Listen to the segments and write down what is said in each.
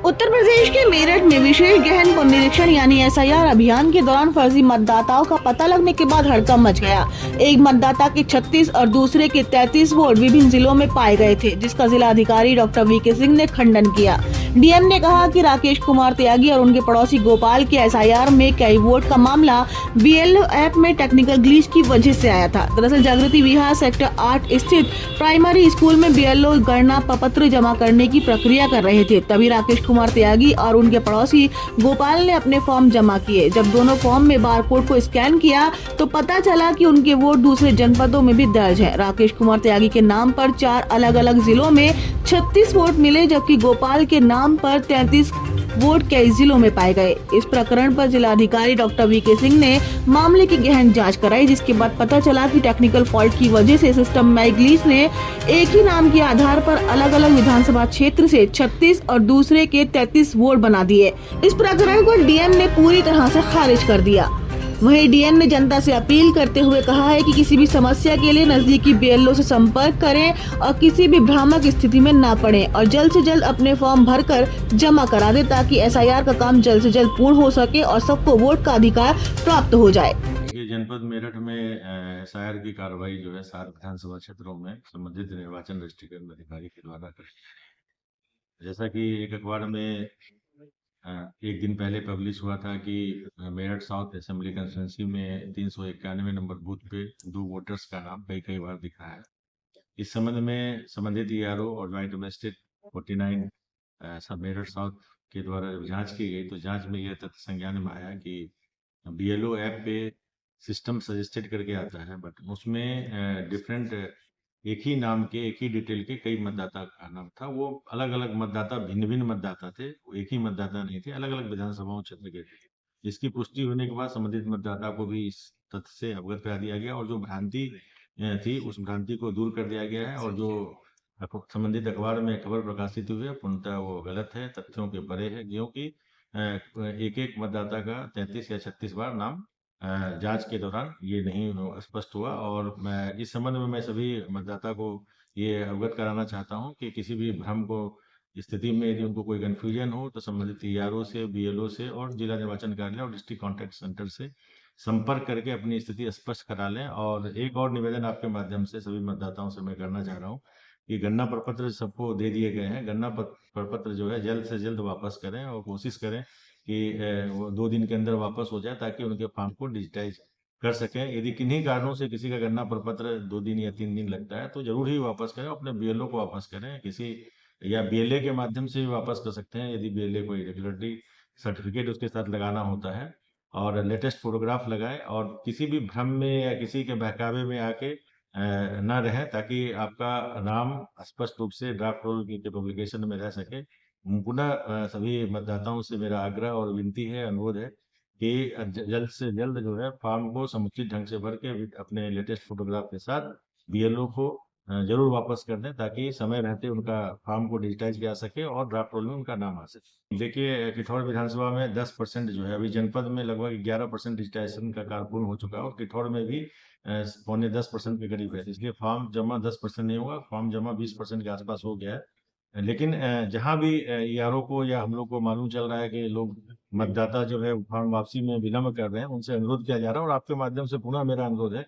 उत्तर प्रदेश के मेरठ में विशेष गहन पुनरीक्षण यानी एसआईआर अभियान के दौरान फर्जी मतदाताओं का पता लगने के बाद हड़कंप मच गया। एक मतदाता के 36 और दूसरे के 33 वोट विभिन्न जिलों में पाए गए थे, जिसका जिला अधिकारी डॉक्टर वीके सिंह ने खंडन किया। डीएम ने कहा कि राकेश कुमार त्यागी और उनके पड़ोसी गोपाल के एसआईआर में कई वोट का मामला बीएलओ ऐप में टेक्निकल ग्लिच की वजह से आया था। दरअसल जागृति विहार सेक्टर 8 स्थित प्राइमरी स्कूल में बीएलओ गणना प्रपत्र जमा करने की प्रक्रिया कर रहे थे, तभी राकेश कुमार त्यागी और उनके पड़ोसी गोपाल ने अपने फॉर्म जमा किए। जब दोनों फॉर्म में बारकोड को स्कैन किया तो पता चला कि उनके वोट दूसरे जनपदों में भी दर्ज है। राकेश कुमार त्यागी के नाम पर 4 अलग अलग जिलों में 36 वोट मिले, जबकि गोपाल के नाम पर 33 वोट कई जिलों में पाए गए। इस प्रकरण पर जिलाधिकारी डॉक्टर वीके सिंह ने मामले की गहन जांच कराई, जिसके बाद पता चला कि टेक्निकल फॉल्ट की वजह से सिस्टम में ग्लिच ने एक ही नाम के आधार पर अलग अलग विधानसभा क्षेत्र से 36 और दूसरे के 33 वोट बना दिए। इस प्रकरण को डीएम ने पूरी तरह से खारिज कर दिया। वहीं डीएम ने जनता से अपील करते हुए कहा है कि किसी भी समस्या के लिए नजदीकी बीएलओ से संपर्क करें और किसी भी भ्रामक स्थिति में ना पड़ें और जल्द से जल्द अपने फॉर्म भरकर जमा करा दें, ताकि एसआईआर का काम जल्द से जल्द पूर्ण हो सके और सबको वोट का अधिकार प्राप्त हो जाए। ये जनपद मेरठ में एसआईआर की कार्रवाई जो है 7 विधानसभा क्षेत्रों में संबंधित निर्वाचन रजिस्ट्रेशन अधिकारी के द्वारा की गई। जैसा कि एक अखबार में एक दिन पहले पब्लिश हुआ था कि मेरठ साउथ असेंबली कंस्टिट्यूंसी में 391 नंबर बूथ पे 2 वोटर्स का नाम कई बार दिखा है। इस संबंध में संबंधित ईआरओ और ज्वाइंट मजिस्ट्रेट 49 सब मेरठ साउथ के द्वारा जब जांच की गई तो जांच में यह तथ्य संज्ञान में आया कि बीएलओ ऐप पे सिस्टम सजेस्टेड करके आता है, बट उसमें डिफरेंट एक ही नाम के एक ही डिटेल के कई मतदाता का नाम था। वो अलग अलग मतदाता भिन्न मतदाता थे, वो एक ही मतदाता नहीं थे, अलग अलग विधानसभाओं क्षेत्र के थे। इसकी पुष्टि होने के बाद संबंधित मतदाता को भी इस तथ्य से अवगत करा दिया गया और जो भ्रांति थी उस भ्रांति को दूर कर दिया गया है और जो संबंधित अखबार में खबर प्रकाशित हुई है पूर्णतः वो गलत है, तथ्यों के परे है, क्योंकि एक एक मतदाता का 33 या 36 बार नाम जांच के दौरान ये नहीं स्पष्ट हुआ। और मैं इस संबंध में मैं सभी मतदाता को ये अवगत कराना चाहता हूं कि किसी भी भ्रम को स्थिति में यदि उनको कोई कंफ्यूजन हो तो संबंधित ईआरओ से, बीएलओ से और जिला निर्वाचन कार्यालय और डिस्ट्रिक्ट कॉन्टैक्ट सेंटर से संपर्क करके अपनी स्थिति स्पष्ट करा लें। और एक और निवेदन आपके माध्यम से सभी मतदाताओं से मैं करना चाह रहा हूँ कि गणना प्रपत्र सबको दे दिए गए हैं, गणना प्रपत्र जो है जल्द से जल्द वापस करें और कोशिश करें कि वो 2 दिन के अंदर वापस हो जाए ताकि उनके फॉर्म को डिजिटाइज कर सकें। यदि किन्हीं कारणों से किसी का गणना प्रपत्र 2 दिन या 3 दिन लगता है तो जरूर ही वापस करें, अपने बीएलओ को वापस करें, किसी या बीएलए के माध्यम से भी वापस कर सकते हैं यदि बीएलए कोई रेगुलरिटी सर्टिफिकेट उसके साथ लगाना होता है, और लेटेस्ट फोटोग्राफ लगाएं और किसी भी भ्रम में या किसी के बहकावे में आके ना रहें, ताकि आपका नाम स्पष्ट रूप से ड्राफ्ट रोल के पब्लिकेशन में रह सके। पुनः सभी मतदाताओं से मेरा आग्रह और विनती है, अनुरोध है कि जल्द से जल्द जो है फॉर्म को समुचित ढंग से भर के अपने लेटेस्ट फोटोग्राफ के साथ बीएलओ को जरूर वापस कर दें, ताकि समय रहते उनका फॉर्म को डिजिटाइज किया सके और ड्राफ्ट रोल में उनका नाम आ सके। देखिए किठौर विधानसभा में 10% जो है, अभी जनपद में लगभग 11% डिजिटाइजेशन का कार्य पूर्ण हो चुका है और किठौर में भी पौने 10% के करीब है। इसलिए फॉर्म जमा 10% नहीं होगा, फॉर्म जमा 20% के आसपास हो गया है। लेकिन जहां भी ईआरओ को या हम लोग को मालूम चल रहा है कि लोग मतदाता जो है फॉर्म वापसी में विलम्ब कर रहे हैं, उनसे अनुरोध किया जा रहा है और आपके माध्यम से पुनः मेरा अनुरोध है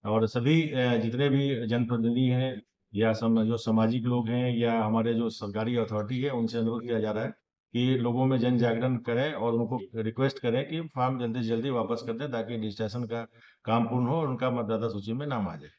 और सभी जितने भी जनप्रतिनिधि हैं या जो सामाजिक लोग हैं या हमारे जो सरकारी अथॉरिटी है, उनसे अनुरोध किया जा रहा है कि लोगों में जन जागरण करें और उनको रिक्वेस्ट करें कि फॉर्म जल्दी से जल्दी वापस कर दें ताकि रजिस्ट्रेशन का काम पूर्ण हो और उनका मतदाता सूची में नाम आ जाए।